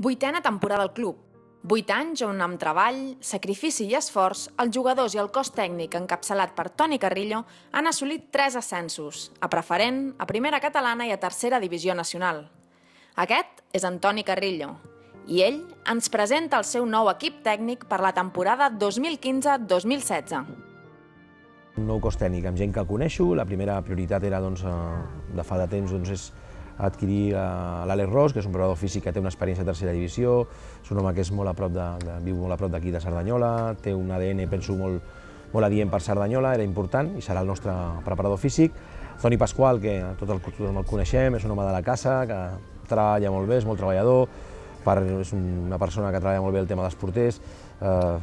Vuitena temporada al club. 8 anys on, amb treball, sacrifici i esforç, els jugadors i el cos tècnic encapçalat per Toni Carrillo han assolit 3 ascensos, a preferent, a primera catalana i a tercera divisió nacional. Aquest és en Toni Carrillo, i ell ens presenta el seu nou equip tècnic per la temporada 2015-2016. Un nou cos tècnic amb gent que coneixo. La primera prioritat era, de fa de temps, és adquirir l'Àlex Ros, que és un preparador físic que té una experiència a tercera divisió, és un home que és viu molt a prop d'aquí de Cerdanyola, té un ADN, penso, molt adient per Cerdanyola, era important i serà el nostre preparador físic. Toni Pasqual, que tothom el coneixem, és un home de la casa, que treballa molt bé, és molt treballador, és una persona que treballa molt bé el tema dels porters.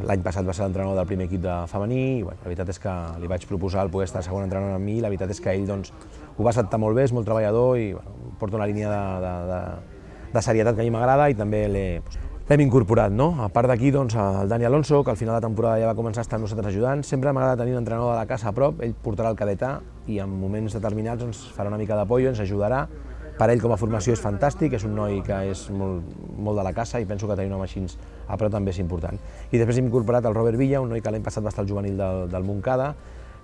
L'any passat va ser l'entrenador del primer equip de femení i la veritat és que li vaig proposar el poder estar segon entrenador amb mi i la veritat és que ell ho va acceptar molt bé, és molt treballador i porta una línia de serietat que a mi m'agrada i també l'hem incorporat. A part d'aquí, el Dani Alonso, que al final de temporada ja va començar a estar amb nosaltres ajudant. Sempre m'agrada tenir un entrenador de la casa a prop, ell portarà el cadet A i en moments determinats ens farà una mica d'apoyo, ens ajudarà. Per ell com a formació és fantàstic, és un noi que és molt de la casa i penso que tenir un home així a prop també és important. I després hem incorporat el Robert Villa, un noi que l'any passat va estar al juvenil del Montcada,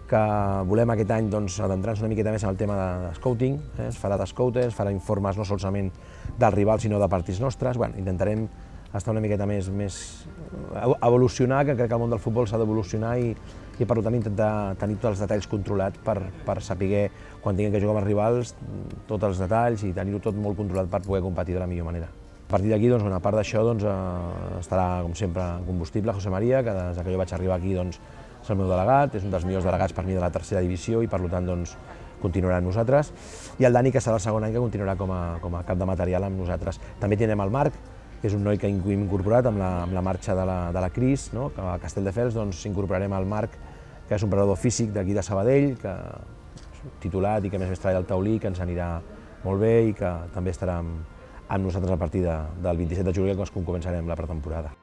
que volem aquest any adentrar-nos una miqueta més en el tema de scouting, es farà de scouter, es farà informes no solament del rival sinó de partits nostres. Intentarem estar una miqueta més evolucionar, que crec que el món del futbol s'ha d'evolucionar i per tant intentar tenir tots els detalls controlats per saber quan tinguem que jugar amb els rivals tots els detalls i tenir-ho tot molt controlat per poder competir de la millor manera. A partir d'aquí, a part d'això, estarà com sempre combustible José María, que des que jo vaig arribar aquí és el meu delegat, és un dels millors delegats per mi de la tercera divisió i per tant continuarà amb nosaltres. I el Dani, que serà el segon any que continuarà com a cap de material amb nosaltres. També tenim el Marc, que és un noi que hem incorporat amb la marxa de la Cris, a Castelldefels. Incorporarem el Marc, que és un preparador físic d'aquí de Sabadell, que és titulat i que a més treballa al taulí, que ens anirà molt bé i que també estarà amb nosaltres a partir del 27 de juliol, quan començarem la pretemporada.